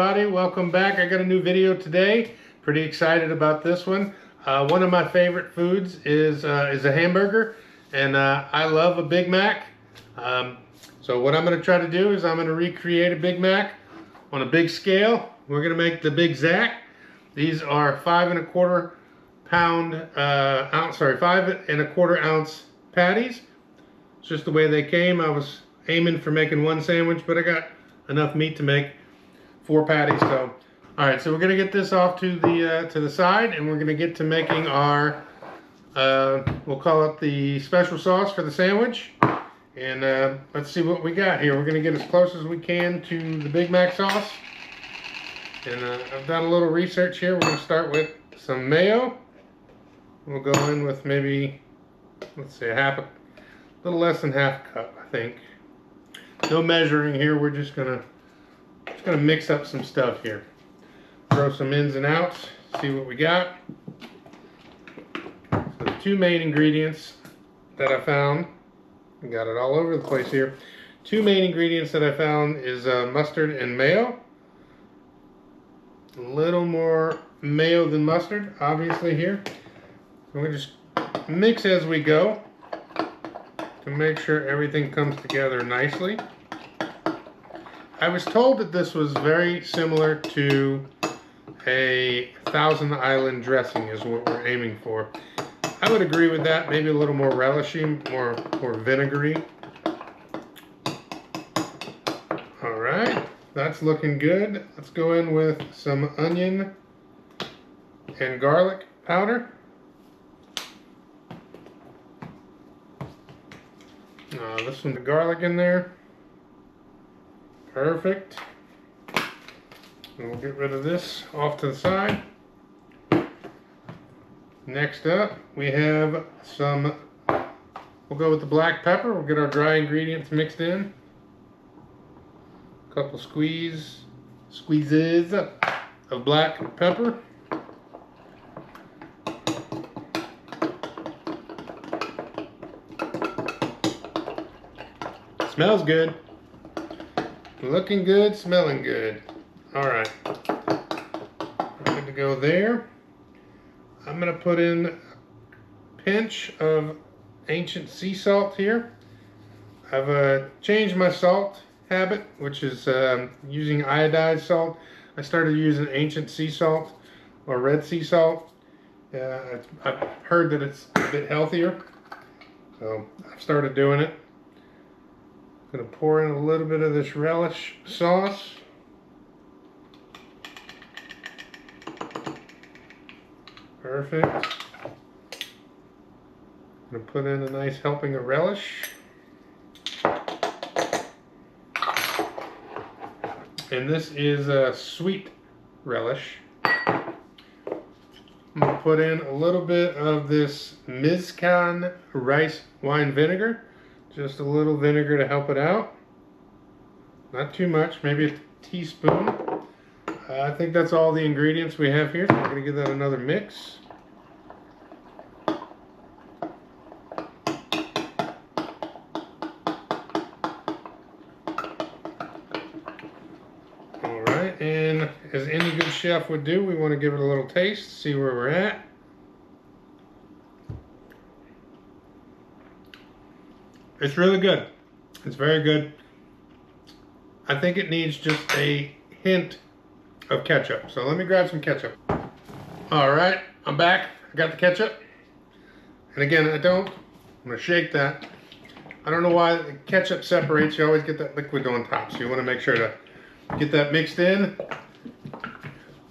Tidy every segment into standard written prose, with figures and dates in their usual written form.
everybody, welcome back. I got a new video today. Pretty excited about this one. One of my favorite foods is a hamburger, and I love a Big Mac. So what I'm going to try to do is I'm going to recreate a Big Mac on a big scale. We're going to make the Big Zac. These are 5 1/4 ounce patties. It's just the way they came. I was aiming for making one sandwich, but I got enough meat to make 4 patties. So, all right. So we're gonna get this off to the side, and we're gonna get to making our we'll call it the special sauce for the sandwich. And let's see what we got here. We're gonna get as close as we can to the Big Mac sauce. And I've done a little research here. We're gonna start with some mayo. We'll go in with maybe, let's say, a little less than half a cup, I think. No measuring here. We're just gonna mix up some stuff here. Throw some ins and outs. See what we got. So the 2 main ingredients that I found. I got it all over the place here. 2 main ingredients that I found is mustard and mayo. A little more mayo than mustard, obviously here. So we just mix as we go to make sure everything comes together nicely. I was told that this was very similar to a Thousand Island dressing is what we're aiming for. I would agree with that. Maybe a little more relishy, more vinegary. All right, that's looking good. Let's go in with some onion and garlic powder. This one, the garlic in there. Perfect. And we'll get rid of this off to the side. Next up, we have some, we'll go with the black pepper. We'll get our dry ingredients mixed in. A couple squeezes of black pepper. Smells good. Looking good, smelling good. All right. We're good to go there. I'm going to put in a pinch of ancient sea salt here. I've changed my salt habit, which is using iodized salt. I started using ancient sea salt or red sea salt. I've heard that it's a bit healthier, so I've started doing it. I'm going to pour in a little bit of this relish sauce. Perfect. I'm going to put in a nice helping of relish. And this is a sweet relish. I'm going to put in a little bit of this Mizkan rice wine vinegar. Just a little vinegar to help it out. Not too much, maybe a teaspoon. I think that's all the ingredients we have here. So we're going to give that another mix. Alright, and as any good chef would do, we want to give it a little taste, see where we're at. It's really good. It's very good. I think it needs just a hint of ketchup. So let me grab some ketchup. All right, I'm back. I got the ketchup. And again, I'm gonna shake that. I don't know why the ketchup separates. You always get that liquid on top. So you wanna make sure to get that mixed in.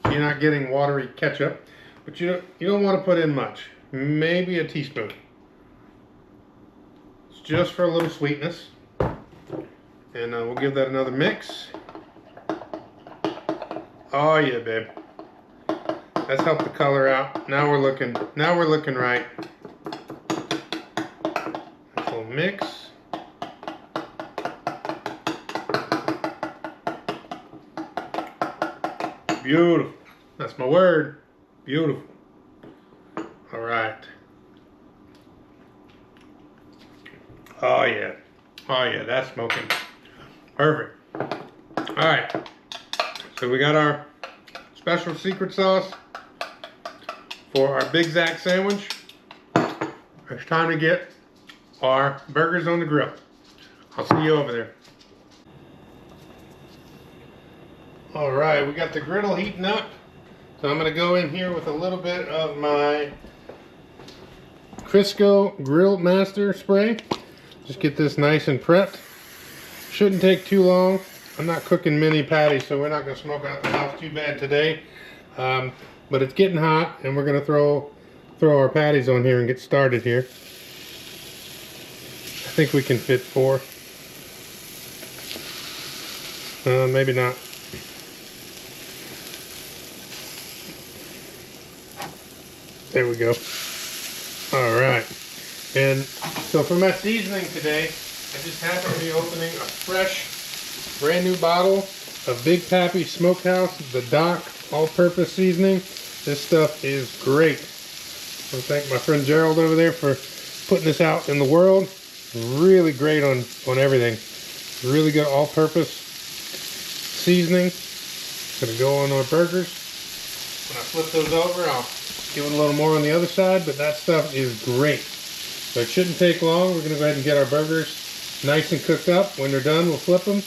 So you're not getting watery ketchup. But you don't wanna put in much. Maybe a teaspoon. Just for a little sweetness. And we'll give that another mix. Oh yeah, babe. That's helped the color out. Now we're looking right. Nice little mix. Beautiful. That's my word. Beautiful. All right. Oh yeah, that's smoking. Perfect. All right, So we got our special secret sauce for our Big Zack sandwich. It's time to get our burgers on the grill. I'll see you over there. All right, we got the griddle heating up. So I'm gonna go in here with a little bit of my Crisco Grill Master spray. Just get this nice and prepped. Shouldn't take too long. I'm not cooking mini patties, so we're not gonna smoke out the house too bad today. But it's getting hot, and we're gonna throw our patties on here and get started here. I think we can fit 4. Maybe not. There we go. All right. And so for my seasoning today, I just happened to be opening a fresh, brand new bottle of Big Pappy Smokehouse, the Doc all-purpose seasoning. This stuff is great. I want to thank my friend Gerald over there for putting this out in the world. Really great on everything. Really good all-purpose seasoning. Gonna go on our burgers. When I flip those over, I'll give it a little more on the other side, but that stuff is great. So it shouldn't take long. We're gonna go ahead and get our burgers nice and cooked up. When they're done, we'll flip them,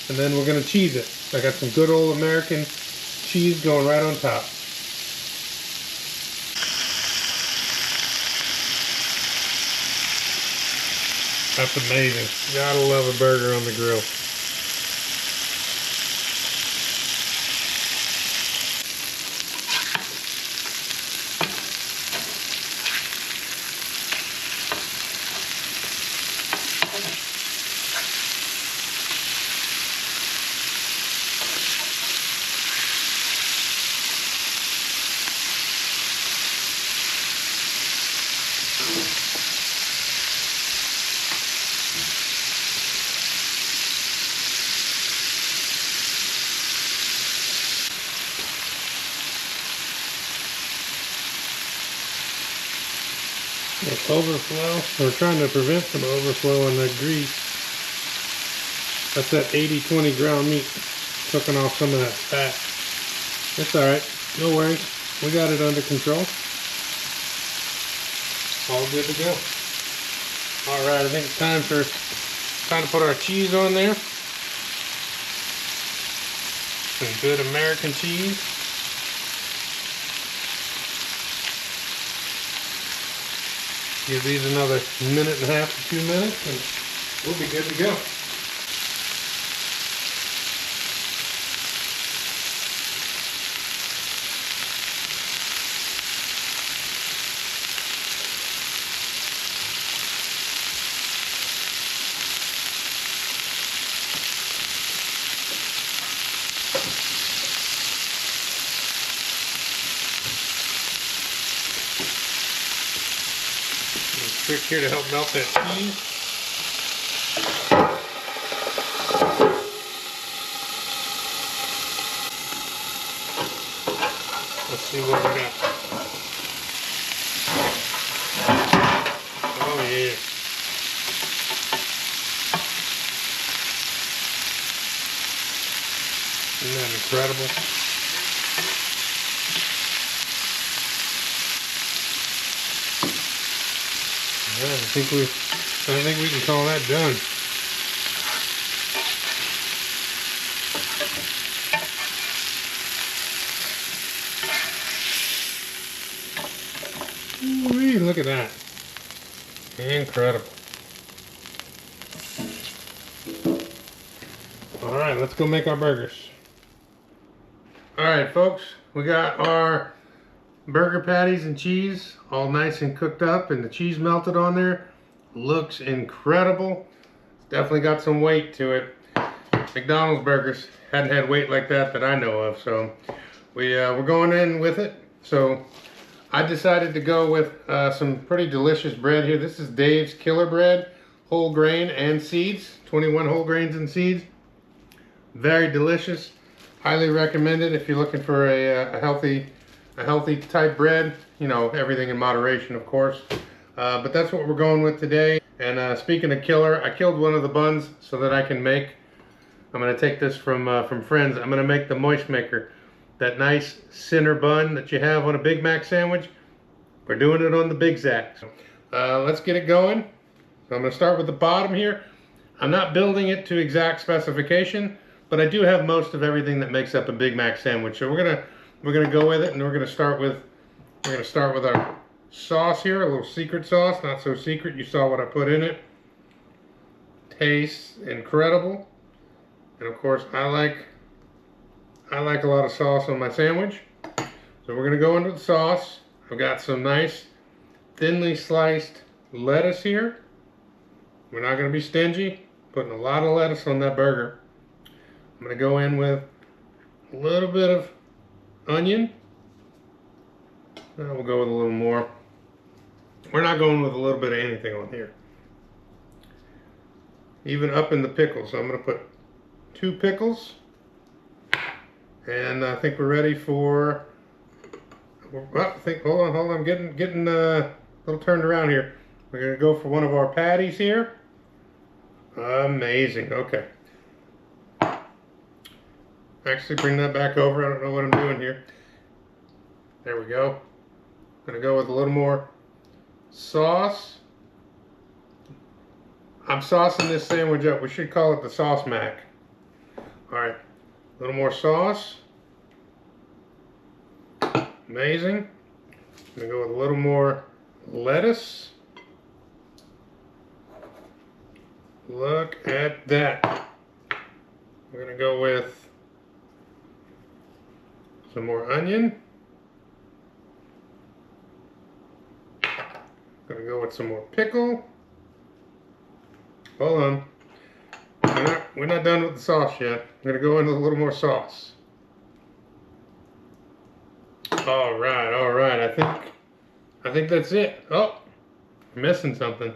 and then we're gonna cheese it. I got some good old American cheese going right on top. That's amazing. Gotta love a burger on the grill. Overflow. We're trying to prevent some overflow in that grease. That's that 80-20 ground meat cooking off some of that fat. It's alright. No worries. We got it under control. All good to go. Alright, I think it's time to put our cheese on there. Some good American cheese. Give these another minute and a half to 2 minutes, and we'll be good to go. Trick here to help melt that cheese. Let's see what we got. Oh yeah. Isn't that incredible? I think we can call that done. Ooh-wee, look at that. Incredible. Alright, let's go make our burgers. Alright folks, we got our burger patties and cheese all nice and cooked up, and the cheese melted on there. Looks incredible. It's definitely got some weight to it. McDonald's burgers hadn't had weight like that I know of, so we're going in with it. So I decided to go with some pretty delicious bread here. This is Dave's Killer Bread, whole grain and seeds, 21 whole grains and seeds. Very delicious. Highly recommended if you're looking for a healthy type bread. You know, everything in moderation, of course. But that's what we're going with today. And speaking of killer, I killed one of the buns so that I can make I'm gonna take this from Friends. I'm gonna make the Moist Maker. That nice center bun that you have on a Big Mac sandwich. We're doing it on the Big Zac. Let's get it going. So I'm gonna start with the bottom here. I'm not building it to exact specification, but I do have most of everything that makes up a Big Mac sandwich. So we're gonna go with it, and we're gonna start with our sauce here, a little secret sauce, not so secret. You saw what I put in it. Tastes incredible, and of course I like a lot of sauce on my sandwich. So we're gonna go into the sauce. I've got some nice thinly sliced lettuce here. We're not gonna be stingy, putting a lot of lettuce on that burger. I'm gonna go in with a little bit of onion. We'll go with a little more. We're not going with a little bit of anything on here. Even up in the pickles. So I'm going to put 2 pickles. And I think we're ready for... Well, hold on. I'm getting a little turned around here. We're going to go for one of our patties here. Amazing. Okay. Actually, bring that back over. I don't know what I'm doing here. There we go. I'm going to go with a little more sauce. I'm saucing this sandwich up. We should call it the Sauce Mac. Alright, a little more sauce. Amazing. I'm going to go with a little more lettuce. Look at that. We're going to go with some more onion. Gonna go with some more pickle. Hold on. We're not done with the sauce yet. I'm gonna go into a little more sauce. All right. I think that's it. Oh, I'm missing something.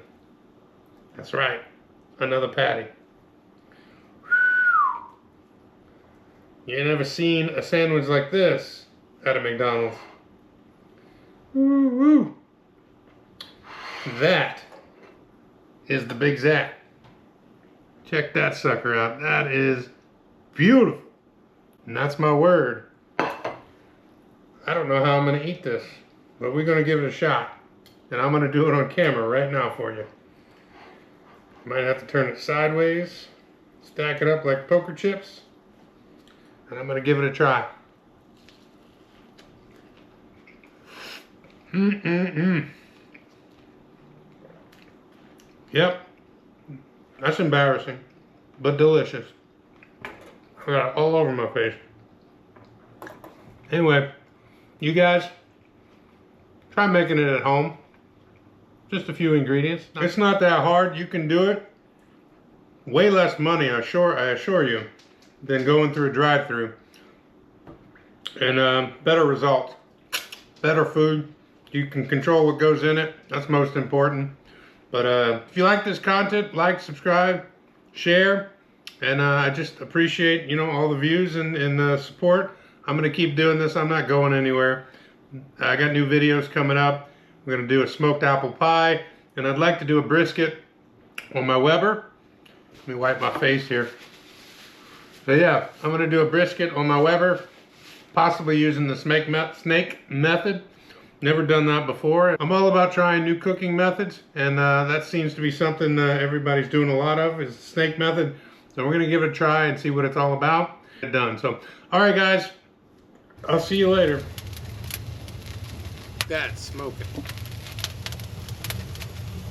That's right. Another patty. You ain't never seen a sandwich like this at a McDonald's. Woo woo. That is the Big Zac. Check that sucker out. That is beautiful. And that's my word. I don't know how I'm going to eat this, but we're going to give it a shot. And I'm going to do it on camera right now for you. Might have to turn it sideways, stack it up like poker chips, and I'm going to give it a try. Yep, that's embarrassing, but delicious. I got it all over my face. Anyway, you guys, try making it at home. Just a few ingredients. It's not that hard. You can do it. Way less money, I assure you, than going through a drive-through. And better results. Better food. You can control what goes in it. That's most important. But if you like this content, like, subscribe, share, and I just appreciate, all the views and support. I'm going to keep doing this. I'm not going anywhere. I got new videos coming up. We're going to do a smoked apple pie, and I'd like to do a brisket on my Weber. Let me wipe my face here. So yeah, I'm going to do a brisket on my Weber, possibly using the snake method. Never done that before. I'm all about trying new cooking methods, and that seems to be something everybody's doing a lot of, is the snake method. So we're gonna give it a try and see what it's all about. Done. So, all right, guys, I'll see you later. That's smoking.